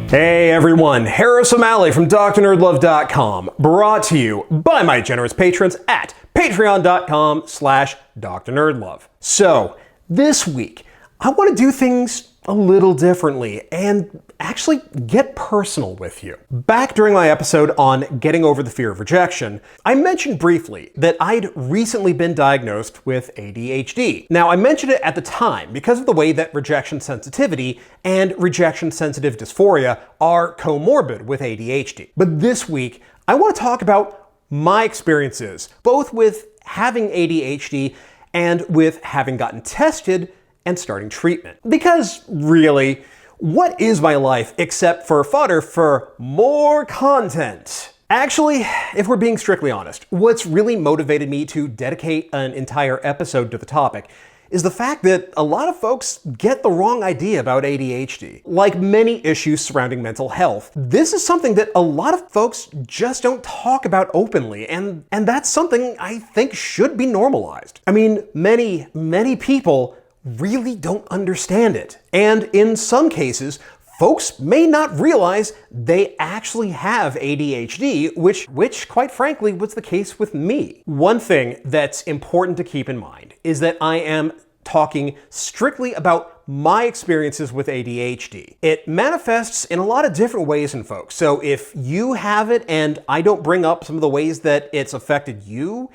Hey everyone, Harris O'Malley from DrNerdLove.com, brought to you by my generous patrons at patreon.com/DrNerdLove. So, this week, I want to do things a little differently and actually get personal with you. Back during my episode on getting over the fear of rejection, I mentioned briefly that I'd recently been diagnosed with ADHD. Now, I mentioned it at the time because of the way that rejection sensitivity and rejection-sensitive dysphoria are comorbid with ADHD. But this week, I want to talk about my experiences, both with having ADHD and with having gotten tested and starting treatment. Because really, what is my life except for fodder for more content? Actually, if we're being strictly honest, what's really motivated me to dedicate an entire episode to the topic is the fact that a lot of folks get the wrong idea about ADHD. Like many issues surrounding mental health, this is something that a lot of folks just don't talk about openly, and that's something I think should be normalized. I mean, many people really don't understand it. And in some cases, folks may not realize they actually have ADHD, which quite frankly was the case with me. One thing that's important to keep in mind is that I am talking strictly about my experiences with ADHD. It manifests in a lot of different ways in folks. So if you have it and I don't bring up some of the ways that it's affected you,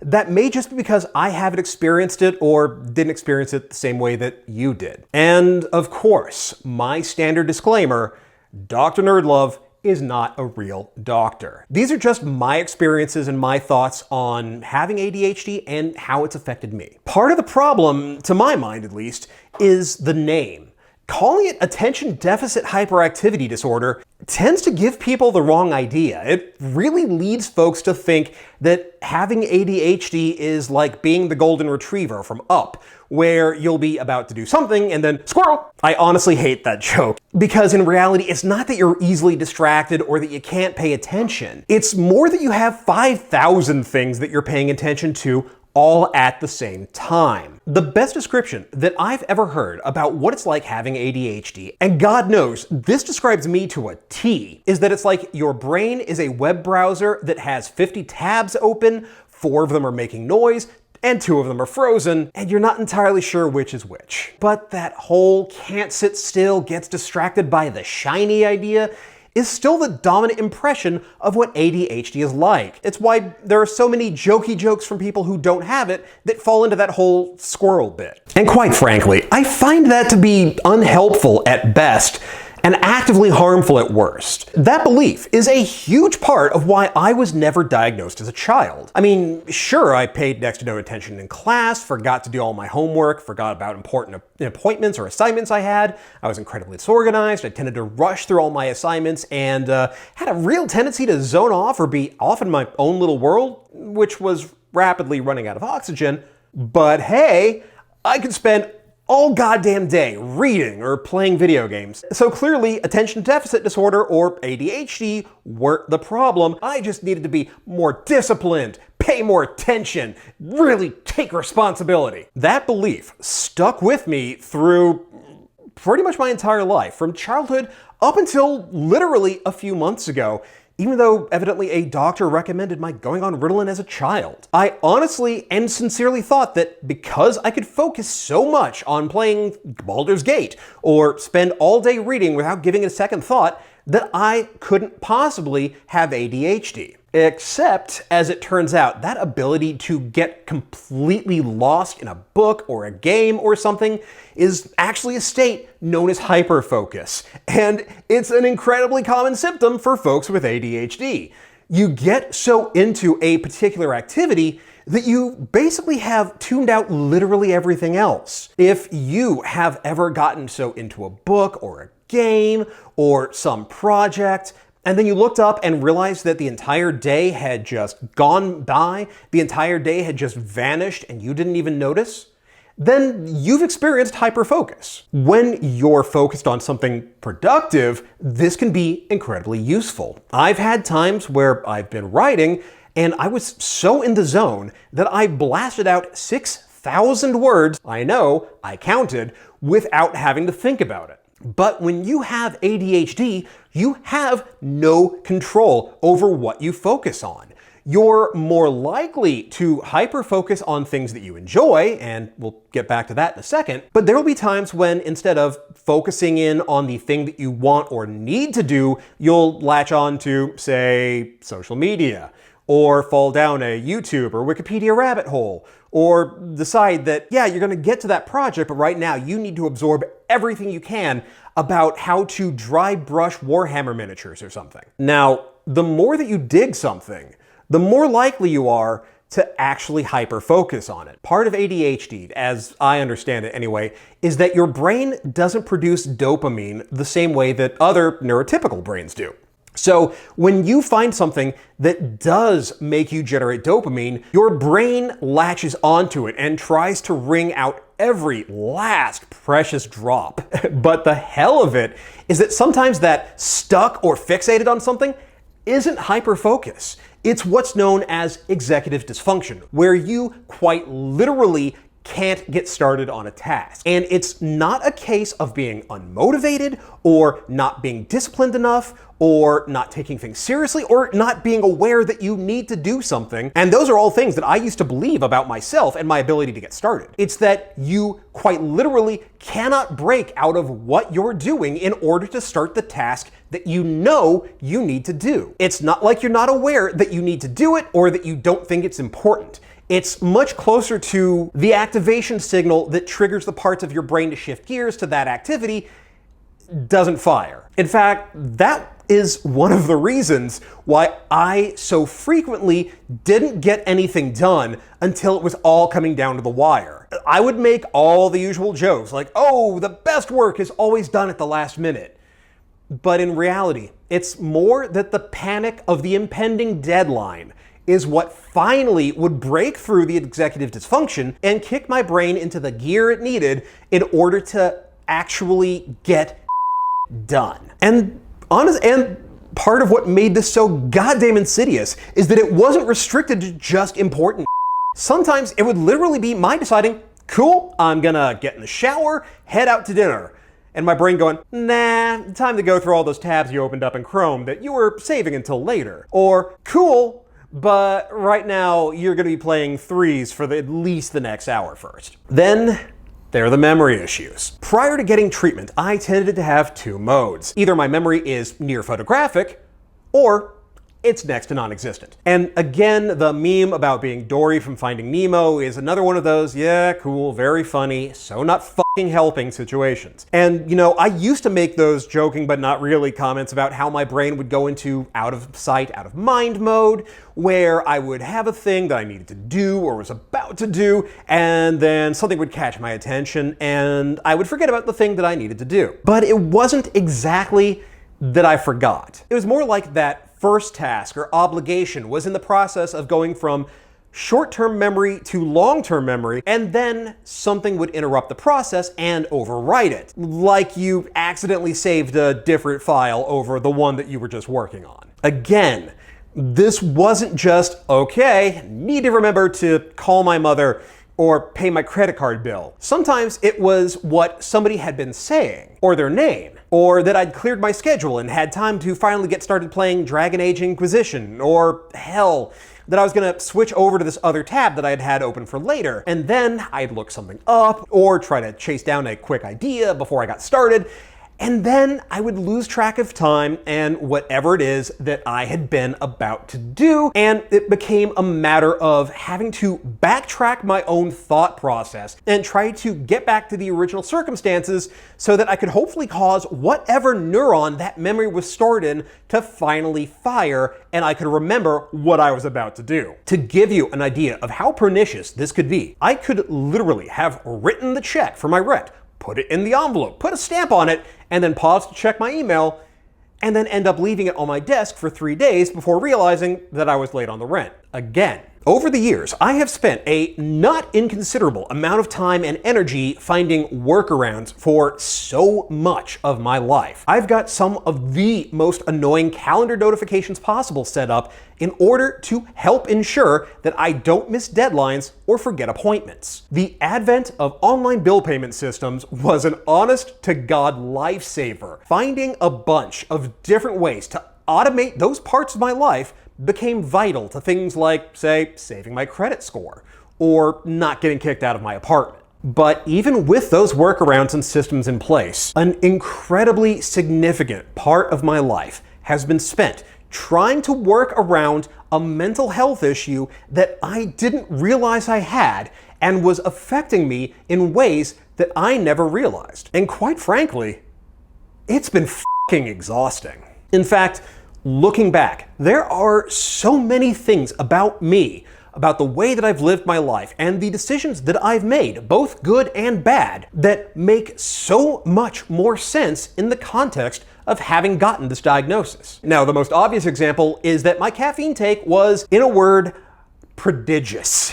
that may just be because I haven't experienced it or didn't experience it the same way that you did. And of course, my standard disclaimer, Dr. Nerdlove is not a real doctor. These are just my experiences and my thoughts on having ADHD and how it's affected me. Part of the problem, to my mind at least, is the name. Calling it attention deficit hyperactivity disorder tends to give people the wrong idea. It really leads folks to think that having ADHD is like being the golden retriever from Up, where you'll be about to do something and then squirrel. I honestly hate that joke, because in reality, it's not that you're easily distracted or that you can't pay attention. It's more that you have 5,000 things that you're paying attention to all at the same time. The best description that I've ever heard about what it's like having ADHD, and God knows this describes me to a T, is that it's like your brain is a web browser that has 50 tabs open, 4 of them are making noise, and 2 of them are frozen, and you're not entirely sure which is which. But that whole can't sit still, gets distracted by the shiny idea is still the dominant impression of what ADHD is like. It's why there are so many jokey jokes from people who don't have it that fall into that whole squirrel bit. And quite frankly, I find that to be unhelpful at best and actively harmful at worst. That belief is a huge part of why I was never diagnosed as a child. I mean, sure, I paid next to no attention in class, forgot to do all my homework, forgot about important appointments or assignments I had. I was incredibly disorganized. I tended to rush through all my assignments and had a real tendency to zone off or be off in my own little world, which was rapidly running out of oxygen. But hey, I could spend all goddamn day reading or playing video games. So clearly, attention deficit disorder or ADHD weren't the problem. I just needed to be more disciplined, pay more attention, really take responsibility. That belief stuck with me through pretty much my entire life, from childhood up until literally a few months ago, even though evidently a doctor recommended my going on Ritalin as a child. I honestly and sincerely thought that because I could focus so much on playing Baldur's Gate or spend all day reading without giving it a second thought, that I couldn't possibly have ADHD. Except, as it turns out, that ability to get completely lost in a book or a game or something is actually a state known as hyperfocus. And it's an incredibly common symptom for folks with ADHD. You get so into a particular activity that you basically have tuned out literally everything else. If you have ever gotten so into a book or a game or some project, and then you looked up and realized that the entire day had just gone by, the entire day had just vanished, and you didn't even notice, then you've experienced hyperfocus. When you're focused on something productive, this can be incredibly useful. I've had times where I've been writing, and I was so in the zone that I blasted out 6,000 words, I know, I counted, without having to think about it. But when you have ADHD, you have no control over what you focus on. You're more likely to hyper-focus on things that you enjoy, and we'll get back to that in a second, but there will be times when instead of focusing in on the thing that you want or need to do, you'll latch on to, say, social media, or fall down a YouTube or Wikipedia rabbit hole, or decide that, yeah, you're gonna get to that project, but right now you need to absorb everything you can about how to dry brush Warhammer miniatures or something. Now, the more that you dig something, the more likely you are to actually hyper-focus on it. Part of ADHD, as I understand it anyway, is that your brain doesn't produce dopamine the same way that other neurotypical brains do. So when you find something that does make you generate dopamine, your brain latches onto it and tries to wring out every last precious drop. But the hell of it is that sometimes that stuck or fixated on something isn't hyperfocus. It's what's known as executive dysfunction, where you quite literally can't get started on a task. And it's not a case of being unmotivated or not being disciplined enough or not taking things seriously or not being aware that you need to do something. And those are all things that I used to believe about myself and my ability to get started. It's that you quite literally cannot break out of what you're doing in order to start the task that you know you need to do. It's not like you're not aware that you need to do it or that you don't think it's important. It's much closer to the activation signal that triggers the parts of your brain to shift gears to that activity doesn't fire. In fact, that is one of the reasons why I so frequently didn't get anything done until it was all coming down to the wire. I would make all the usual jokes like, oh, the best work is always done at the last minute. But in reality, it's more that the panic of the impending deadline is what finally would break through the executive dysfunction and kick my brain into the gear it needed in order to actually get done. And part of what made this so goddamn insidious is that it wasn't restricted to just important. Sometimes it would literally be my deciding, cool, I'm gonna get in the shower, head out to dinner. And my brain going, nah, time to go through all those tabs you opened up in Chrome that you were saving until later. Or, cool, but right now you're going to be playing threes for at least the next hour first. Then there are the memory issues. Prior to getting treatment, I tended to have two modes. Either my memory is near photographic, or it's next to non-existent. And again, the meme about being Dory from Finding Nemo is another one of those, yeah, cool, very funny, so not fucking helping situations. And, you know, I used to make those joking but not really comments about how my brain would go into out of sight, out of mind mode, where I would have a thing that I needed to do or was about to do, and then something would catch my attention and I would forget about the thing that I needed to do. But it wasn't exactly that I forgot. It was more like that first task or obligation was in the process of going from short-term memory to long-term memory, and then something would interrupt the process and overwrite it. Like you accidentally saved a different file over the one that you were just working on. Again, this wasn't just, okay, need to remember to call my mother or pay my credit card bill. Sometimes it was what somebody had been saying, or their name, or that I'd cleared my schedule and had time to finally get started playing Dragon Age Inquisition, or hell, that I was gonna switch over to this other tab that I had open for later, and then I'd look something up, or try to chase down a quick idea before I got started, and then I would lose track of time and whatever it is that I had been about to do, and it became a matter of having to backtrack my own thought process and try to get back to the original circumstances so that I could hopefully cause whatever neuron that memory was stored in to finally fire and I could remember what I was about to do. To give you an idea of how pernicious this could be, I could literally have written the check for my rent, put it in the envelope, put a stamp on it, and then pause to check my email, and then end up leaving it on my desk for 3 days before realizing that I was late on the rent. Again, Over the years, I have spent a not inconsiderable amount of time and energy finding workarounds for so much of my life. I've got some of the most annoying calendar notifications possible set up in order to help ensure that I don't miss deadlines or forget appointments. The advent of online bill payment systems was an honest-to-God lifesaver. Finding a bunch of different ways to automate those parts of my life became vital to things like, say, saving my credit score or not getting kicked out of my apartment. But even with those workarounds and systems in place, an incredibly significant part of my life has been spent trying to work around a mental health issue that I didn't realize I had and was affecting me in ways that I never realized. And quite frankly, it's been fucking exhausting. In fact, looking back, there are so many things about me, about the way that I've lived my life and the decisions that I've made, both good and bad, that make so much more sense in the context of having gotten this diagnosis. Now, the most obvious example is that my caffeine take was, in a word, prodigious.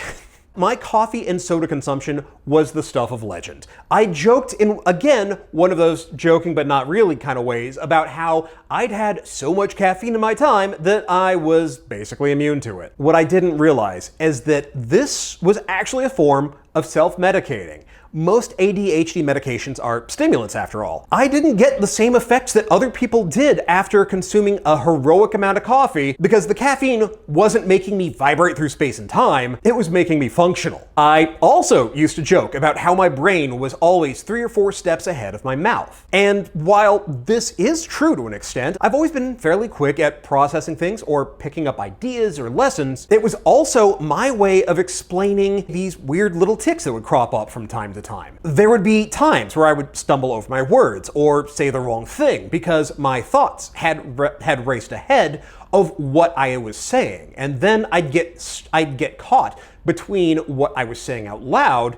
My coffee and soda consumption was the stuff of legend. I joked in, again, one of those joking but not really kind of ways about how I'd had so much caffeine in my time that I was basically immune to it. What I didn't realize is that this was actually a form of self-medicating. Most ADHD medications are stimulants, after all. I didn't get the same effects that other people did after consuming a heroic amount of coffee because the caffeine wasn't making me vibrate through space and time, it was making me functional. I also used to joke about how my brain was always 3 or 4 steps ahead of my mouth. And while this is true to an extent, I've always been fairly quick at processing things or picking up ideas or lessons. It was also my way of explaining these weird little tics that would crop up from time to time. There would be times where I would stumble over my words or say the wrong thing because my thoughts had raced ahead of what I was saying, and then I'd get caught between what I was saying out loud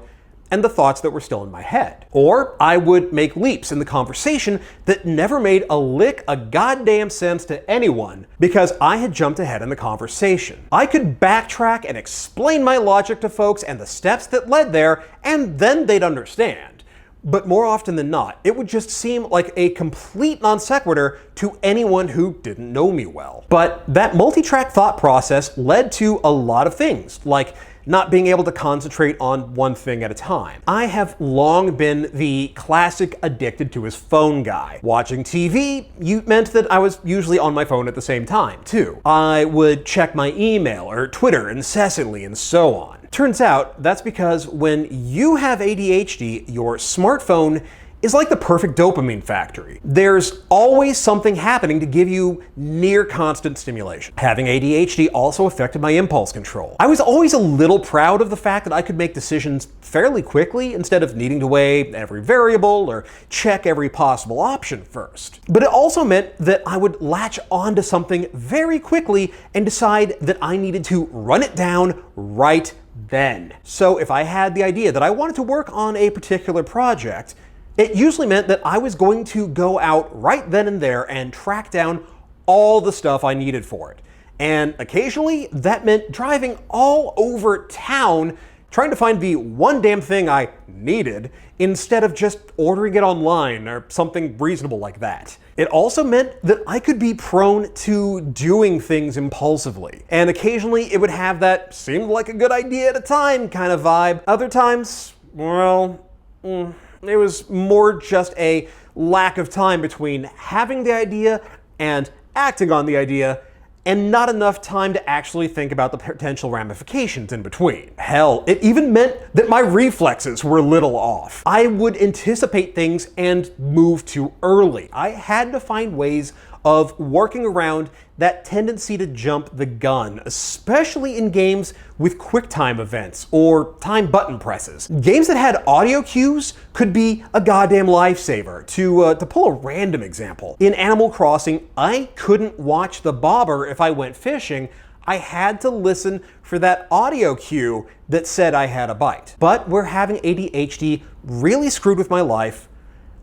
and the thoughts that were still in my head. Or I would make leaps in the conversation that never made a lick of goddamn sense to anyone because I had jumped ahead in the conversation. I could backtrack and explain my logic to folks and the steps that led there, and then they'd understand. But more often than not, it would just seem like a complete non sequitur to anyone who didn't know me well. But that multi-track thought process led to a lot of things, like not being able to concentrate on one thing at a time. I have long been the classic addicted to his phone guy. Watching TV meant that I was usually on my phone at the same time, too. I would check my email or Twitter incessantly and so on. Turns out that's because when you have ADHD, your smartphone is like the perfect dopamine factory. There's always something happening to give you near constant stimulation. Having ADHD also affected my impulse control. I was always a little proud of the fact that I could make decisions fairly quickly instead of needing to weigh every variable or check every possible option first. But it also meant that I would latch onto something very quickly and decide that I needed to run it down right then. So if I had the idea that I wanted to work on a particular project, it usually meant that I was going to go out right then and there and track down all the stuff I needed for it. And occasionally that meant driving all over town trying to find the one damn thing I needed instead of just ordering it online or something reasonable like that. It also meant that I could be prone to doing things impulsively. And occasionally it would have that seemed like a good idea at a time kind of vibe. Other times, well, it was more just a lack of time between having the idea and acting on the idea, and not enough time to actually think about the potential ramifications in between. Hell, it even meant that my reflexes were a little off. I would anticipate things and move too early. I had to find ways of working around that tendency to jump the gun, especially in games with QuickTime events or time button presses. Games that had audio cues could be a goddamn lifesaver. To pull a random example, in Animal Crossing, I couldn't watch the bobber if I went fishing. I had to listen for that audio cue that said I had a bite. But where having ADHD really screwed with my life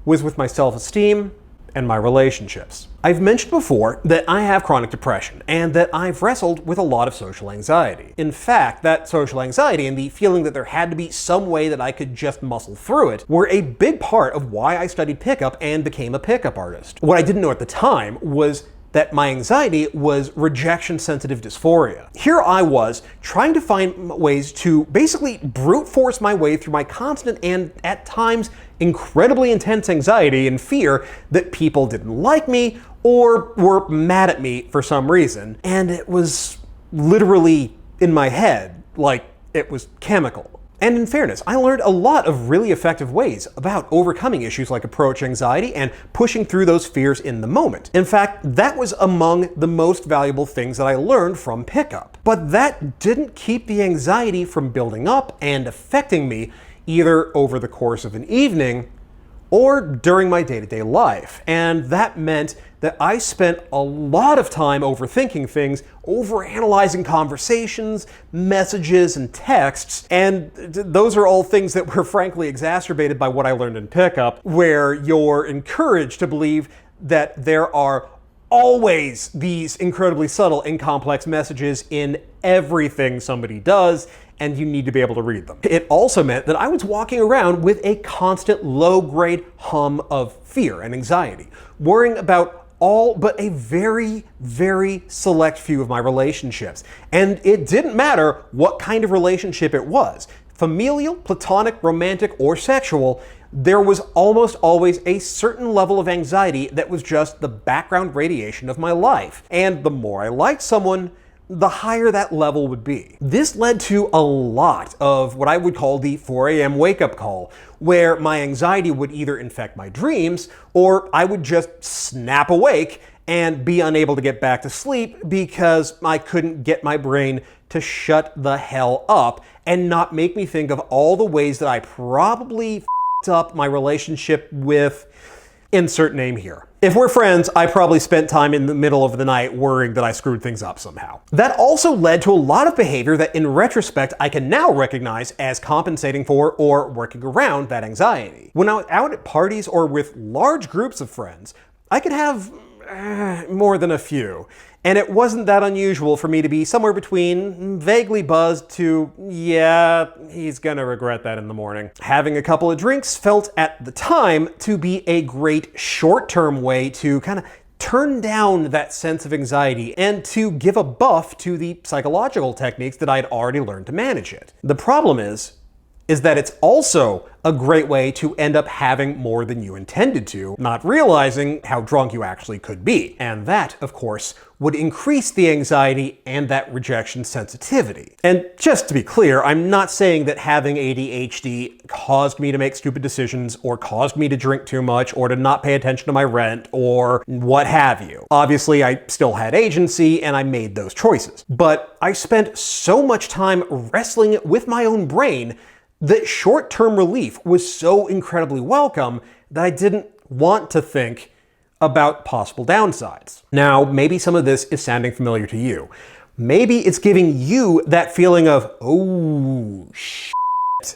was with my self-esteem and my relationships. I've mentioned before that I have chronic depression and that I've wrestled with a lot of social anxiety. In fact, that social anxiety and the feeling that there had to be some way that I could just muscle through it were a big part of why I studied pickup and became a pickup artist. What I didn't know at the time was that my anxiety was rejection-sensitive dysphoria. Here I was, trying to find ways to basically brute force my way through my constant and, at times, incredibly intense anxiety and fear that people didn't like me or were mad at me for some reason. And it was literally in my head, like it was chemical. And in fairness, I learned a lot of really effective ways about overcoming issues like approach anxiety and pushing through those fears in the moment. In fact, that was among the most valuable things that I learned from pickup. But that didn't keep the anxiety from building up and affecting me either over the course of an evening or during my day-to-day life. And that meant that I spent a lot of time overthinking things, overanalyzing conversations, messages, and texts, and those are all things that were frankly exacerbated by what I learned in pickup, where you're encouraged to believe that there are always these incredibly subtle and complex messages in everything somebody does, and you need to be able to read them. It also meant that I was walking around with a constant low-grade hum of fear and anxiety, worrying about all but a very, very select few of my relationships. And it didn't matter what kind of relationship it was. Familial, platonic, romantic, or sexual, there was almost always a certain level of anxiety that was just the background radiation of my life. And the more I liked someone, the higher that level would be. This led to a lot of what I would call the 4 a.m. wake-up call, where my anxiety would either infect my dreams, or I would just snap awake and be unable to get back to sleep because I couldn't get my brain to shut the hell up and not make me think of all the ways that I probably f***ed up my relationship with insert name here. If we're friends, I probably spent time in the middle of the night worrying that I screwed things up somehow. That also led to a lot of behavior that in retrospect I can now recognize as compensating for or working around that anxiety. When I was out at parties or with large groups of friends, I could have more than a few. And it wasn't that unusual for me to be somewhere between vaguely buzzed to, yeah, he's gonna regret that in the morning. Having a couple of drinks felt at the time to be a great short-term way to kind of turn down that sense of anxiety and to give a buff to the psychological techniques that I'd already learned to manage it. The problem is that it's also a great way to end up having more than you intended to, not realizing how drunk you actually could be. And that, of course, would increase the anxiety and that rejection sensitivity. And just to be clear, I'm not saying that having ADHD caused me to make stupid decisions or caused me to drink too much or to not pay attention to my rent or what have you. Obviously, I still had agency and I made those choices. But I spent so much time wrestling with my own brain that short-term relief was so incredibly welcome that I didn't want to think about possible downsides. Now, maybe some of this is sounding familiar to you. Maybe it's giving you that feeling of, oh, shit,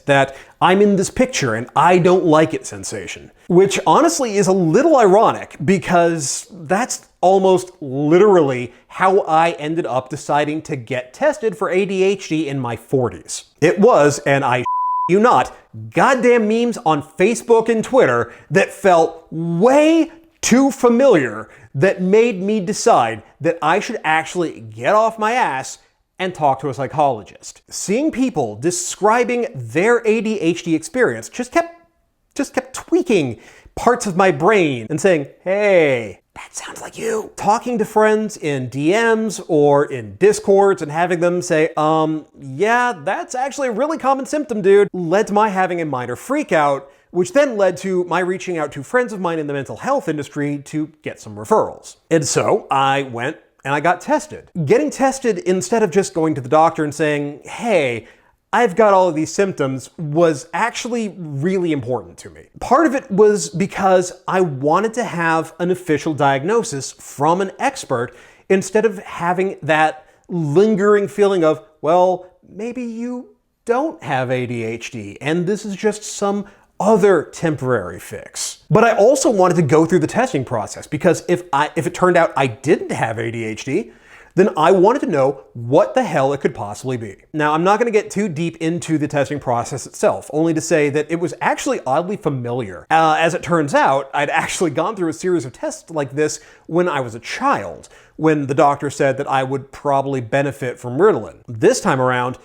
that I'm in this picture and I don't like it sensation. Which honestly is a little ironic because that's almost literally how I ended up deciding to get tested for ADHD in my 40s. It was, and I you not, goddamn memes on Facebook and Twitter that felt way too familiar that made me decide that I should actually get off my ass and talk to a psychologist. Seeing people describing their ADHD experience just kept tweaking parts of my brain and saying, hey, that sounds like you. Talking to friends in DMs or in Discords and having them say, yeah, that's actually a really common symptom, dude, led to my having a minor freak out, which then led to my reaching out to friends of mine in the mental health industry to get some referrals. And so I went and I got tested. Getting tested instead of just going to the doctor and saying, hey, I've got all of these symptoms was actually really important to me. Part of it was because I wanted to have an official diagnosis from an expert instead of having that lingering feeling of, well, maybe you don't have ADHD and this is just some other temporary fix. But I also wanted to go through the testing process because if it turned out I didn't have ADHD, then I wanted to know what the hell it could possibly be. Now, I'm not going to get too deep into the testing process itself, only to say that it was actually oddly familiar. As it turns out, I'd actually gone through a series of tests like this when I was a child, when the doctor said that I would probably benefit from Ritalin. This time around,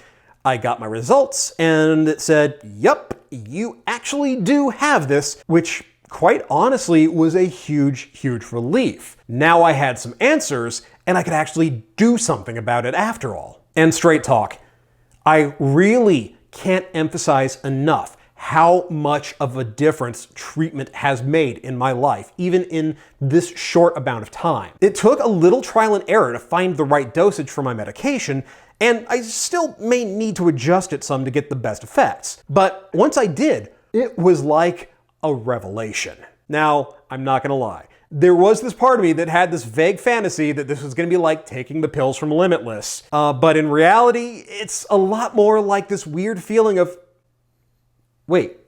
I got my results and it said, yup, you actually do have this, which quite honestly was a huge, huge relief. Now I had some answers and I could actually do something about it after all. And straight talk, I really can't emphasize enough how much of a difference treatment has made in my life, even in this short amount of time. It took a little trial and error to find the right dosage for my medication, and I still may need to adjust it some to get the best effects. But once I did, it was like a revelation. Now, I'm not gonna lie. There was this part of me that had this vague fantasy that this was going to be like taking the pills from Limitless. But in reality, it's a lot more like this weird feeling of, wait,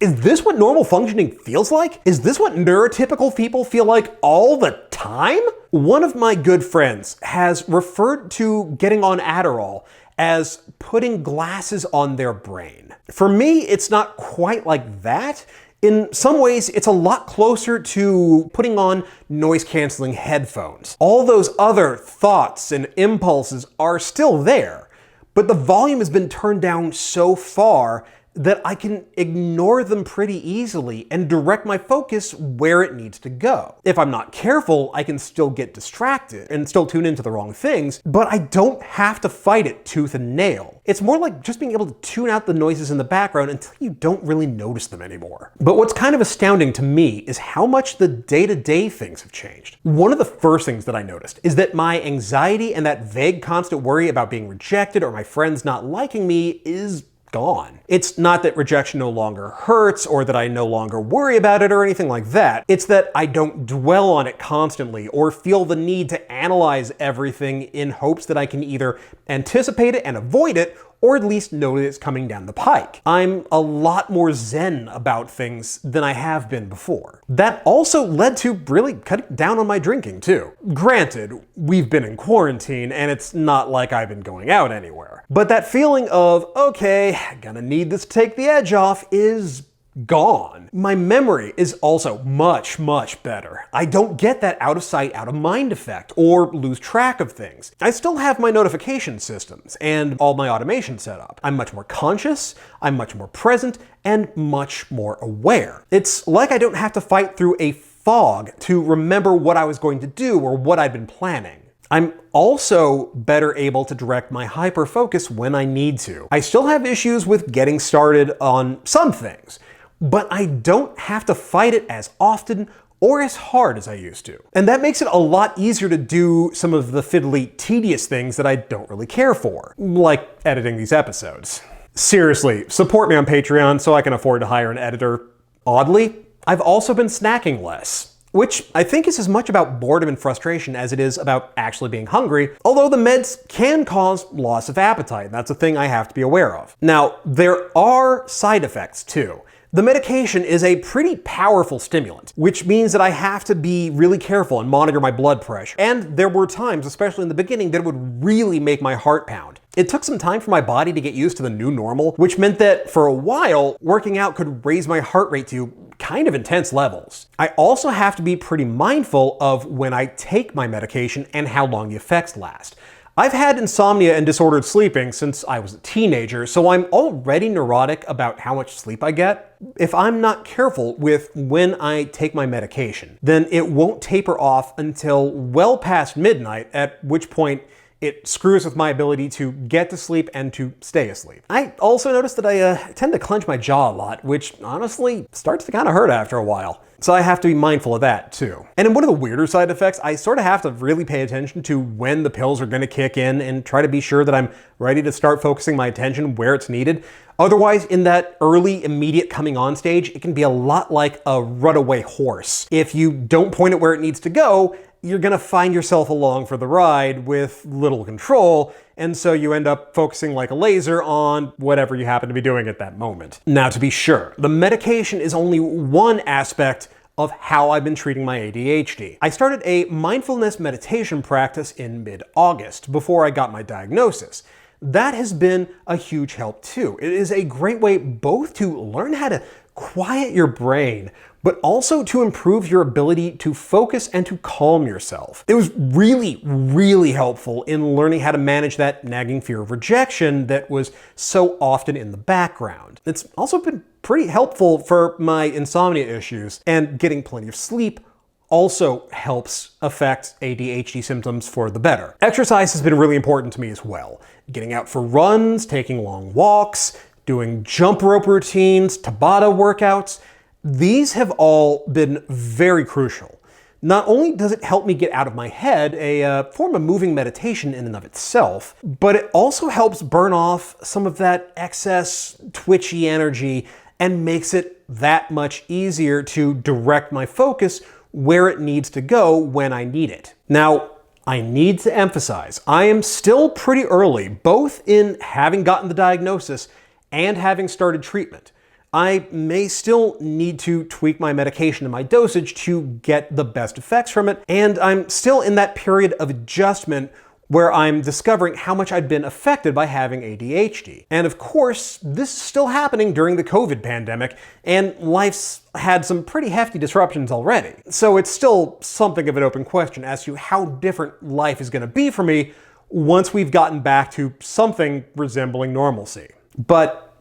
is this what normal functioning feels like? Is this what neurotypical people feel like all the time? One of my good friends has referred to getting on Adderall as putting glasses on their brain. For me, it's not quite like that. In some ways, it's a lot closer to putting on noise-canceling headphones. All those other thoughts and impulses are still there, but the volume has been turned down so far that I can ignore them pretty easily and direct my focus where it needs to go. If I'm not careful, I can still get distracted and still tune into the wrong things, but I don't have to fight it tooth and nail. It's more like just being able to tune out the noises in the background until you don't really notice them anymore. But what's kind of astounding to me is how much the day-to-day things have changed. One of the first things that I noticed is that my anxiety and that vague constant worry about being rejected or my friends not liking me is gone. It's not that rejection no longer hurts or that I no longer worry about it or anything like that. It's that I don't dwell on it constantly or feel the need to analyze everything in hopes that I can either anticipate it and avoid it or at least know that it's coming down the pike. I'm a lot more zen about things than I have been before. That also led to really cutting down on my drinking too. Granted, we've been in quarantine and it's not like I've been going out anywhere. But that feeling of, okay, gonna need this to take the edge off is gone. My memory is also much, much better. I don't get that out of sight, out of mind effect or lose track of things. I still have my notification systems and all my automation set up. I'm much more conscious, I'm much more present, and much more aware. It's like I don't have to fight through a fog to remember what I was going to do or what I'd been planning. I'm also better able to direct my hyper-focus when I need to. I still have issues with getting started on some things, but I don't have to fight it as often or as hard as I used to. And that makes it a lot easier to do some of the fiddly, tedious things that I don't really care for, like editing these episodes. Seriously, support me on Patreon so I can afford to hire an editor. Oddly, I've also been snacking less, which I think is as much about boredom and frustration as it is about actually being hungry, although the meds can cause loss of appetite, and that's a thing I have to be aware of. Now, there are side effects too. The medication is a pretty powerful stimulant, which means that I have to be really careful and monitor my blood pressure. And there were times, especially in the beginning, that it would really make my heart pound. It took some time for my body to get used to the new normal, which meant that for a while, working out could raise my heart rate to kind of intense levels. I also have to be pretty mindful of when I take my medication and how long the effects last. I've had insomnia and disordered sleeping since I was a teenager, so I'm already neurotic about how much sleep I get. If I'm not careful with when I take my medication, then it won't taper off until well past midnight, at which point it screws with my ability to get to sleep and to stay asleep. I also noticed that I tend to clench my jaw a lot, which honestly starts to kind of hurt after a while. So I have to be mindful of that too. And in one of the weirder side effects, I sort of have to really pay attention to when the pills are going to kick in and try to be sure that I'm ready to start focusing my attention where it's needed. Otherwise, in that early, immediate coming on stage, it can be a lot like a runaway horse. If you don't point it where it needs to go, you're going to find yourself along for the ride with little control, and so you end up focusing like a laser on whatever you happen to be doing at that moment. Now, to be sure, the medication is only one aspect of how I've been treating my ADHD. I started a mindfulness meditation practice in mid-August, before I got my diagnosis. That has been a huge help too. It is a great way both to learn how to quiet your brain, but also to improve your ability to focus and to calm yourself. It was really, really helpful in learning how to manage that nagging fear of rejection that was so often in the background. It's also been pretty helpful for my insomnia issues, and getting plenty of sleep also helps affect ADHD symptoms for the better. Exercise has been really important to me as well. Getting out for runs, taking long walks, doing jump rope routines, Tabata workouts, these have all been very crucial. Not only does it help me get out of my head, a form of moving meditation in and of itself, but it also helps burn off some of that excess twitchy energy and makes it that much easier to direct my focus where it needs to go when I need it. Now, I need to emphasize, I am still pretty early, both in having gotten the diagnosis and having started treatment. I may still need to tweak my medication and my dosage to get the best effects from it, and I'm still in that period of adjustment where I'm discovering how much I'd been affected by having ADHD. And of course, this is still happening during the COVID pandemic, and life's had some pretty hefty disruptions already. So it's still something of an open question as to how different life is going to be for me once we've gotten back to something resembling normalcy. But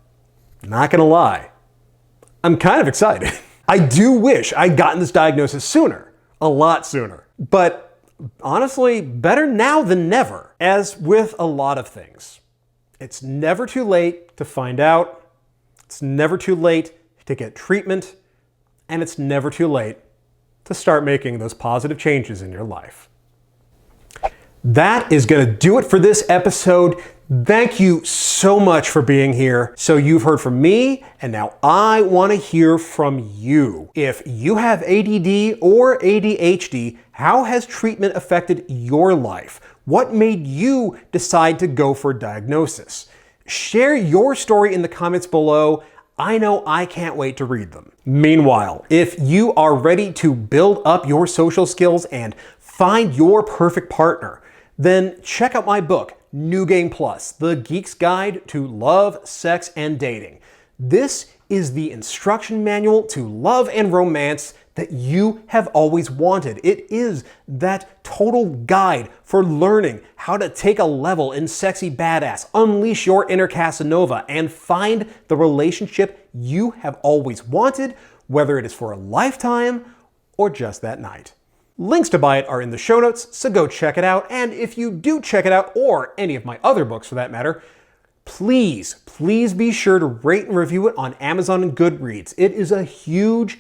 not gonna lie, I'm kind of excited. I do wish I'd gotten this diagnosis sooner, a lot sooner. But honestly, better now than never. As with a lot of things, it's never too late to find out, it's never too late to get treatment, and it's never too late to start making those positive changes in your life. That is going to do it for this episode. Thank you so much for being here. So you've heard from me, and now I want to hear from you. If you have ADD or ADHD, how has treatment affected your life? What made you decide to go for a diagnosis? Share your story in the comments below. I know I can't wait to read them. Meanwhile, if you are ready to build up your social skills and find your perfect partner, then check out my book, New Game Plus, The Geek's Guide to Love, Sex, and Dating. This is the instruction manual to love and romance that you have always wanted. It is that total guide for learning how to take a level in Sexy Badass, unleash your inner Casanova, and find the relationship you have always wanted, whether it is for a lifetime or just that night. Links to buy it are in the show notes, so go check it out. And if you do check it out, or any of my other books for that matter, please be sure to rate and review it on Amazon and Goodreads. It is a huge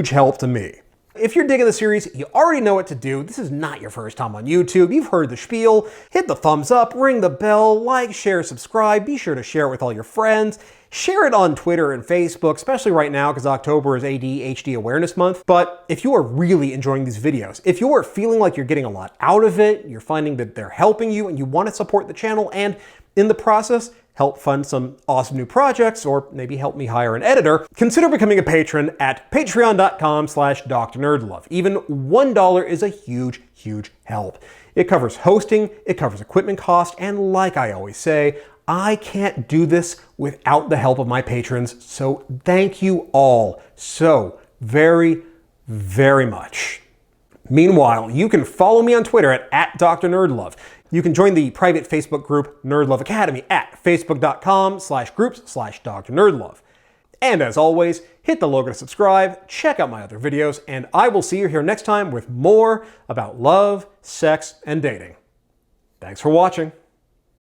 help to me. If you're digging the series, you already know what to do. This is not your first time on YouTube. You've heard the spiel. Hit the thumbs up, ring the bell, like, share, subscribe. Be sure to share it with all your friends. Share it on Twitter and Facebook, especially right now because October is ADHD Awareness Month. But if you are really enjoying these videos, if you are feeling like you're getting a lot out of it, you're finding that they're helping you, and you want to support the channel, and in the process, help fund some awesome new projects, or maybe help me hire an editor, consider becoming a patron at patreon.com/DrNerdLove. Even $1 is a huge help. It covers hosting, it covers equipment cost, and like I always say, I can't do this without the help of my patrons, so thank you all so very much. Meanwhile, you can follow me on Twitter at @DrNerdLove. You can join the private Facebook group NerdLove Academy at facebook.com/groups/DrNerdLove. And as always, hit the logo to subscribe, check out my other videos, and I will see you here next time with more about love, sex, and dating. Thanks for watching.